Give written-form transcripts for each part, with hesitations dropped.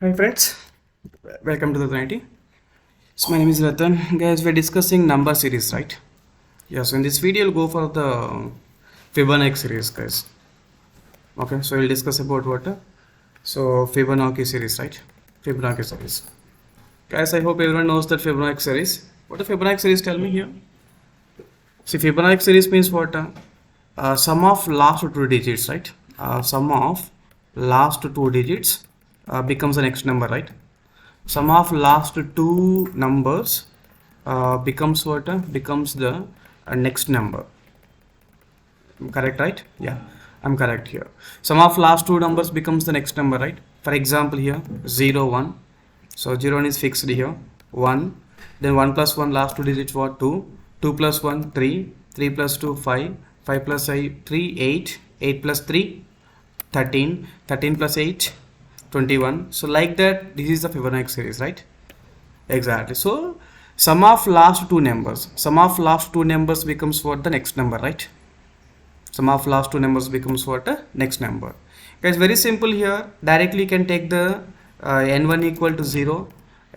Hi friends, welcome to the 90. So my name is Ratan. Guys, we're discussing number series, right? Yeah, so in this video, we'll go for the Fibonacci series, guys. Okay, so we'll discuss about what? So Fibonacci series, right? Fibonacci series. Guys, I hope everyone knows that Fibonacci series. What the Fibonacci series tell me here? See, Fibonacci series means what? Sum of last two digits, right? Sum of last two digits becomes the next number, right? Sum of last two numbers becomes what? Becomes the next number. Correct, right? Yeah, I'm correct here. Sum of last two numbers becomes the next number, right? For example, here 0, 1. So 0 1 is fixed here. 1. Then 1 plus 1 last two digits what? 2. 2 plus 1 3. 3 plus 2 5. 5 plus 3 8. 8 plus 3 13. 13 plus 8 21. So like that, this is the Fibonacci series, right? Exactly. So sum of last two numbers. Sum of last two numbers becomes what? The next number, right? Sum of last two numbers becomes what? Next number. Guys, very simple here. Directly you can take the n1 equal to 0,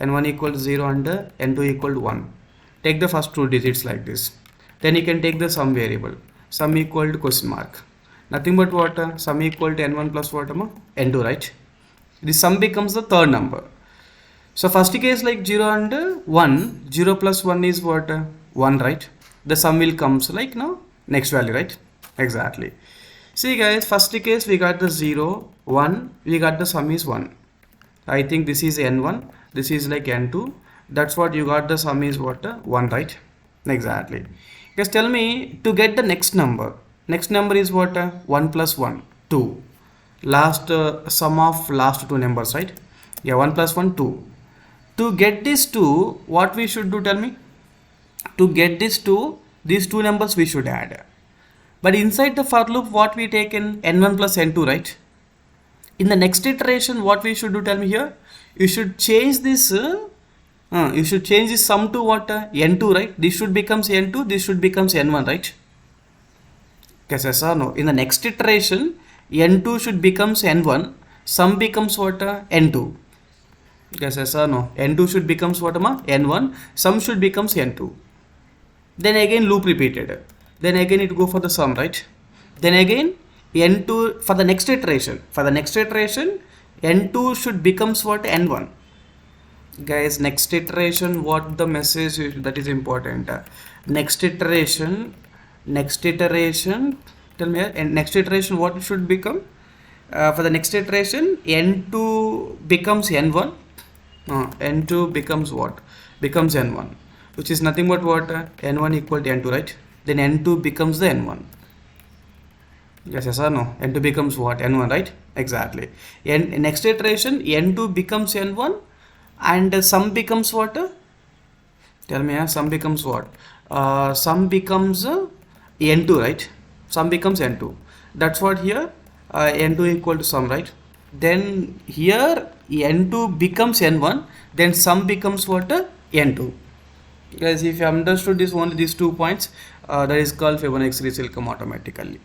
n1 equal to 0 and n2 equal to 1. Take the first two digits like this. Then you can take the sum variable. Sum equal to question mark. Nothing but what? Sum equal to n1 plus what? N2, right? This sum becomes the third number. So first case like 0 and 1, 0 plus 1 is what? 1, right? The sum will comes like now next value, right? Exactly. See guys, first case we got the 0, 1, we got the sum is 1. I think this is n1, this is like n2. That's what you got, the sum is what? 1, right? Exactly. Just tell me to get the next number. Next number is what? 1 plus 1, 2. Last sum of last two numbers, right? Yeah, 1 plus 1, 2. To get this 2, what we should do, tell me? To get this 2, these two numbers we should add. But inside the for loop, what we take in n1 plus n2, right? In the next iteration, what we should do, tell me here? You should change this sum to what? N2, right? This should becomes n2, this should becomes n1, right? Yes or no? In the next iteration, n2 should becomes n1, sum becomes what? N2. Yes or no? N2 should becomes what? N1, sum should becomes N2. Then again loop repeated. Then again it go for the sum, right? Then again N2 for the next iteration. For the next iteration, N2 should becomes what? N1. Guys, next iteration, what the message is, that is important. Next iteration, tell me, and next iteration what should become? For the next iteration, N2 becomes N1. N2 becomes what? Becomes N1, which is nothing but what? N1 equal to N2, right? Then N2 becomes the N1. Yes or no? N2 becomes what? N1, right? Exactly. Next iteration, N2 becomes N1 and sum becomes what? Tell me, sum becomes what? Sum becomes N2, right? Sum becomes N2. That's what here, N2 equal to sum, right? Then here N2 becomes N1, then sum becomes what? N2. Guys, if you understood this, only these 2 points, that is called Fibonacci series will come automatically.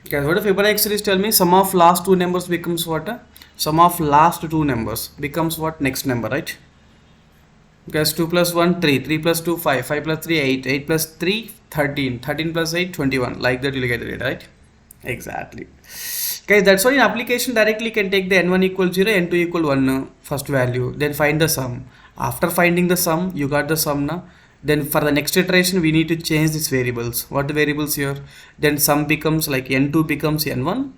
Guys, what the Fibonacci series tell me? Sum of last two numbers becomes what? Sum of last two numbers becomes what? Next number, right? Guys, 2 plus 1 3, 3 plus 2 5, 5 plus 3 8, 8 plus 3 13, 13 plus 8 21. Like that you will get it, right? Exactly. Guys, that's why in application directly you can take the n1 equal 0, n2 equal 1 first value, then find the sum. After finding the sum, you got the sum now. Then for the next iteration, we need to change these variables. What the variables here? Then sum becomes like n2 becomes n1.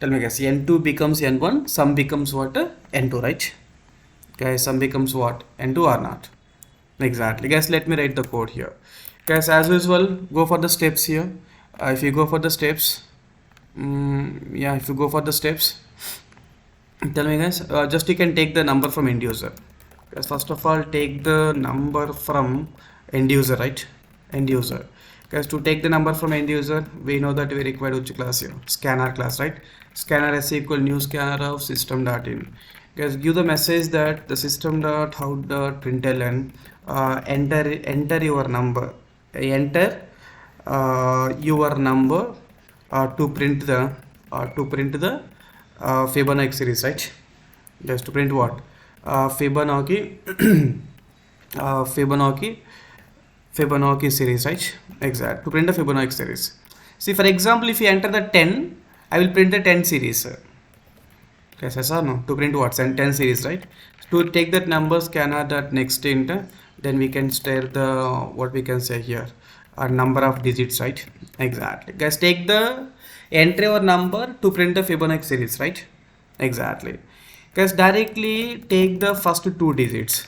Tell me guys, n2 becomes n1, sum becomes what? N2, right? Guys, sum becomes what? N2 or not? Exactly. Guys, let me write the code here. Guys, as usual, go for the steps here. If you go for the steps, if you go for the steps, tell me guys, just you can take the number from end user. Guys, first of all, take the number from end user, right? End user. Guys, to take the number from end user, we know that we require which class here? Scanner class, right? Scanner s equal new scanner of system.in. Guys, give the message that the system.out.println enter your number. Enter your number to print the Fibonacci series, right? Just to print what? Fibonacci, Fibonacci, Fibonacci series, right? Exact. To print the Fibonacci series. See, for example, if you enter the 10, I will print the 10 series. Yes, yes or no? To print what? 10 series, right? To take that number, scanner that next enter, then we can stare the what we can say here, a number of digits, right? Exactly. Guys, take the entry or number to print the Fibonacci series, right? Exactly. Guys, directly take the first two digits.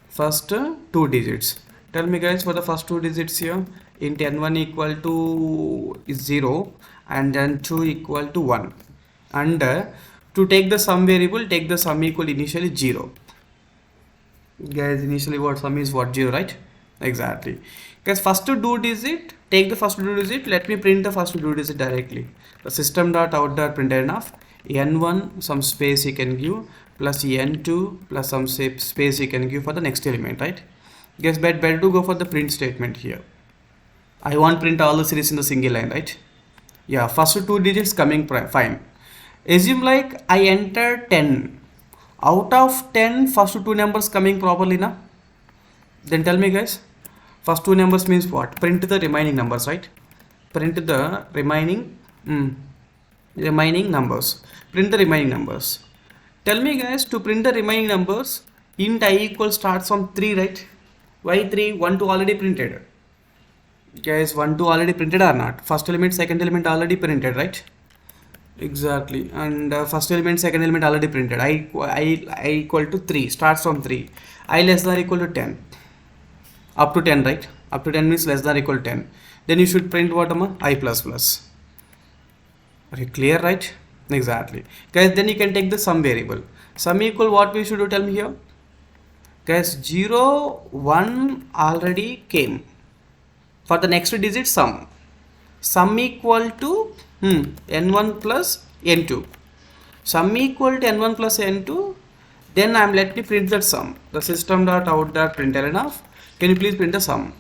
First two digits. Tell me, guys, for the first two digits here, int n1 equal to 0 and then 2 equal to 1. And to take the sum variable, take the sum equal initially 0. Guys, initially what sum is what? 0, right? Exactly. Guys, first two digit, take the first two digit. Let me print the first two digit directly. The system dot out dot println enough n1 some space you can give plus n2 plus some space you can give for the next element, right? Guess better to go for the print statement here. I want print all the series in the single line, right? Yeah, first two digits coming fine. Assume like I enter 10. Out of 10, first two numbers coming properly now. Then tell me, guys, first two numbers means what? Print the remaining numbers, right? Print the remaining numbers. Print the remaining numbers. Tell me, guys, to print the remaining numbers, int I equal starts from 3, right? Why 3? 1, 2 already printed. Guys, 1, 2 already printed or not? First element, second element already printed, right? Exactly. And first element, second element already printed. I equal to 3, starts from 3. I less than or equal to 10. Up to 10, right? Up to 10 means less than or equal to 10. Then you should print what, I plus plus. Okay, clear, right? Exactly. Guys, then you can take the sum variable. Sum equal what we should do, tell me here. Guys, 0, 1 already came. For the next digit, sum. Sum equal to n1 plus n2. Sum equal to n1 plus n2. Then I'm let me print that sum. The system dot out dot println enough. Can you please print the sum?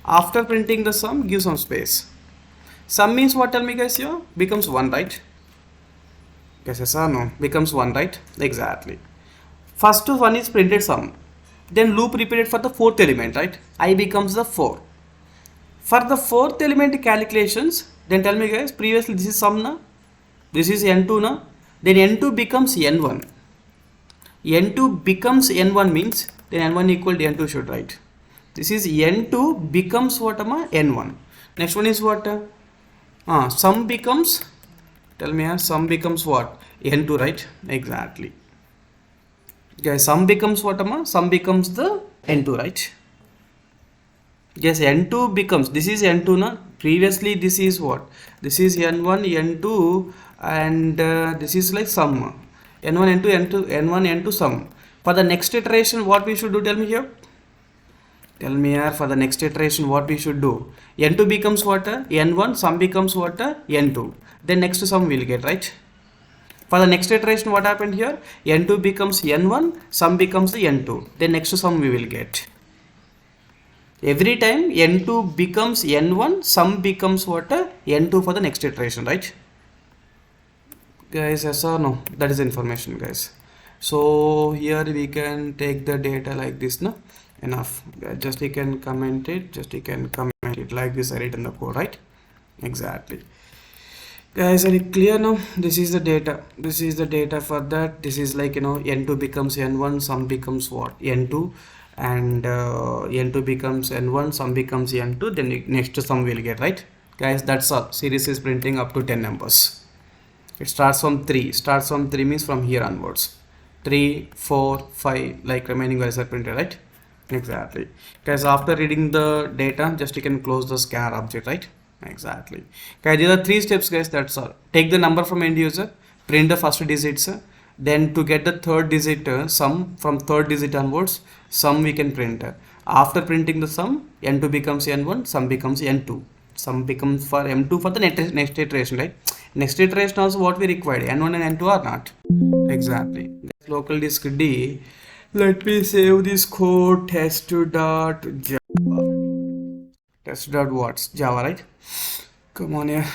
After printing the sum, give some space. Sum means what? Tell me, guys. Here becomes 1, right? Guess yes or no? Becomes 1, right? Exactly. First one is printed sum. Then loop repeated for the fourth element, right? I becomes the 4. For the fourth element calculations, then tell me, guys, previously this is sum na, this is n2 na, then n2 becomes n1. n2 becomes n1 means then n1 equal to n2 should write. This is n2 becomes what, n1. Next one is what? Sum becomes, tell me, sum becomes what? n2, right? Exactly. Guys, sum becomes what, sum becomes the n2, right? Yes, n2 becomes, this is n2 na, previously this is what, this is n1 n2 and this is like sum, n1 n2 n2 n1 n2 sum. For the next iteration what we should do, tell me here, tell me here, for the next iteration what we should do, n2 becomes what, n1, sum becomes what, n2, then next sum we'll get, right? For the next iteration what happened here, n2 becomes n1, sum becomes the n2, then next sum we will get. Every time n2 becomes n1, sum becomes what, n2 for the next iteration, right? Guys, yes or no? That is information, guys. So here we can take the data like this, no? Enough. Just you can comment it, like this. I write in the code, right? Exactly. Guys, are you clear now? This is the data. This is the data for that. This is like, n2 becomes n1, sum becomes what, n2, and n2 becomes n1, sum becomes n2, then next sum we'll get, right? Guys, that's all. Series is printing up to 10 numbers. It starts from 3. Starts from 3 means from here onwards. 3, 4, 5, like remaining values are printed, right? Exactly. Guys, after reading the data, just you can close the scanner object, right? Exactly. Okay, these are 3 steps, guys. That's all. Take the number from end user, print the first digits, then to get the third digit sum, from third digit onwards, sum we can print. After printing the sum, n2 becomes n1, sum becomes n2. Sum becomes for m2 for the next iteration, right? Next iteration also what we required, n1 and n2 are not. Exactly. Local disk D. Let me save this code test.java. Test.what's Java, right? Come on here.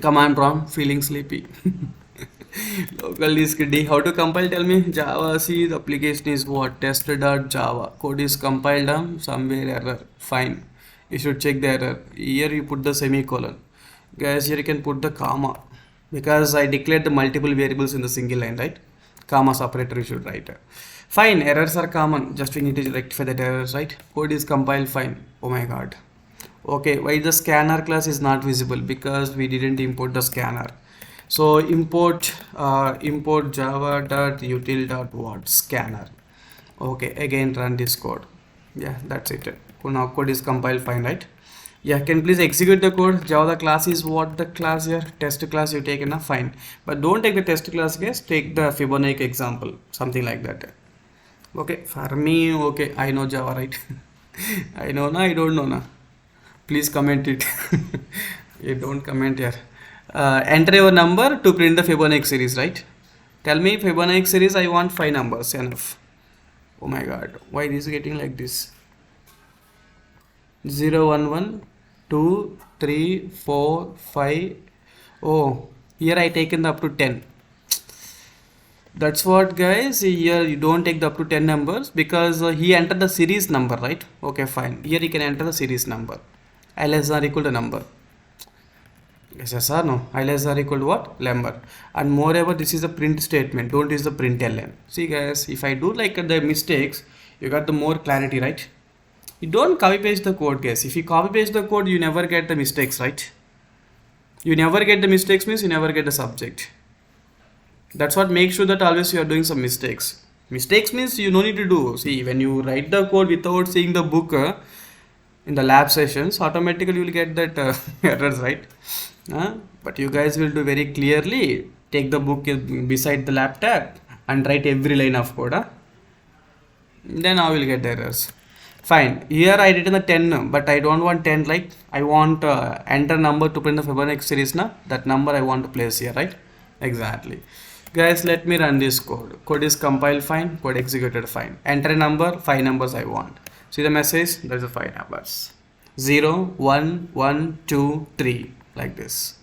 Come on, Ron. Feeling sleepy. Local disk D. How to compile? Tell me. Java C. The application is what? Test.java. Code is compiled. Somewhere error. Fine. You should check the error. Here you put the semicolon. Guys, here you can put the comma because I declared the multiple variables in the single line, right? Comma separator you should write. Fine. Errors are common. Just we need to rectify that errors, right? Code is compiled. Fine. Oh my god. Okay, why the scanner class is not visible? Because we didn't import the scanner. So import java.util.what scanner. Okay, again run this code. Yeah, that's it. Now code is compiled fine, right? Yeah, can please execute the code. Java class is what the class here? Test class you take enough, fine. But don't take the test class, guys. Take the Fibonacci example, something like that. Okay, for me, okay, I know Java, right? I know na, I don't know na. Please comment it. You don't comment here. Enter your number to print the Fibonacci series, right? Tell me Fibonacci series, I want 5 numbers, enough. Oh my god, why this is getting like this? 0 1 1 2 3 4 5. Oh, here I taken the up to 10. That's what, guys. Here you don't take the up to 10 numbers because he entered the series number, right? Okay, fine. Here you can enter the series number. Less or equal to number. Yes or no? Less or equal to what? Number. And moreover, this is a print statement. Don't use the println. See, guys, if I do like the mistakes, you got the more clarity, right? You don't copy paste the code, guys. If you copy paste the code, you never get the mistakes, right? You never get the mistakes means you never get the subject. That's what makes sure that always you are doing some mistakes. Mistakes means you no need to do. See, when you write the code without seeing the book in the lab sessions, automatically you will get that errors, right? But you guys will do very clearly. Take the book beside the laptop and write every line of code. Then I will get the errors. Fine. Here I written the 10, but I don't want 10. Like I want enter number to print the Fibonacci series. That number I want to place here, right? Exactly. Guys, let me run this code. Code is compiled fine, code executed fine. Enter a number, 5 numbers I want. See the message? There's the 5 numbers. 0 1 1 2 3, like this.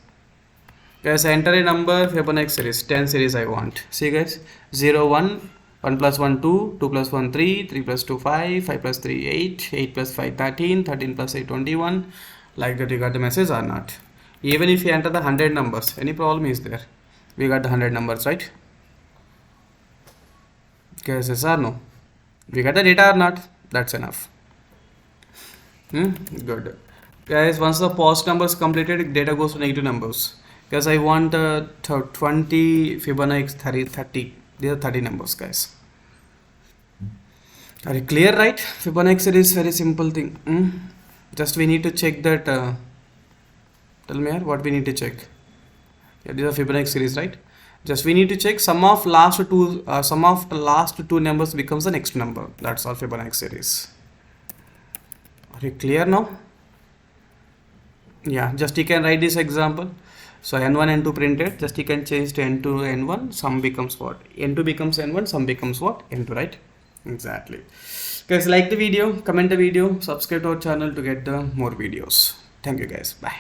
Guys, enter a number, Fibonacci series, 10 series I want. See guys, 0 1 1 plus 1 2, 2 plus 1 3, 3 plus 2 5, 5 plus 3 8, 8 plus 5 13, 13 plus 8 21. Like that, you got the message or not? Even if you enter the 100 numbers, any problem is there? We got the 100 numbers, right? Guys, yes or no? We got the data or not? That's enough. Good. Guys, once the post numbers completed, data goes to negative numbers. Guys, I want 20 Fibonacci 30. These are 30 numbers, guys. Are you clear, right? Fibonacci series is very simple thing. Just we need to check that. Tell me here, what we need to check. Yeah, these are Fibonacci series, right? Just we need to check sum of the last two numbers becomes the next number. That's all Fibonacci series. Are you clear now? Yeah, just you can write this example. So n1 n2 printed, just you can change to n2 n1, sum becomes what? N2 becomes n1, sum becomes what? N2, right? Exactly. Guys, like the video, comment the video, subscribe to our channel to get the more videos. Thank you guys. Bye.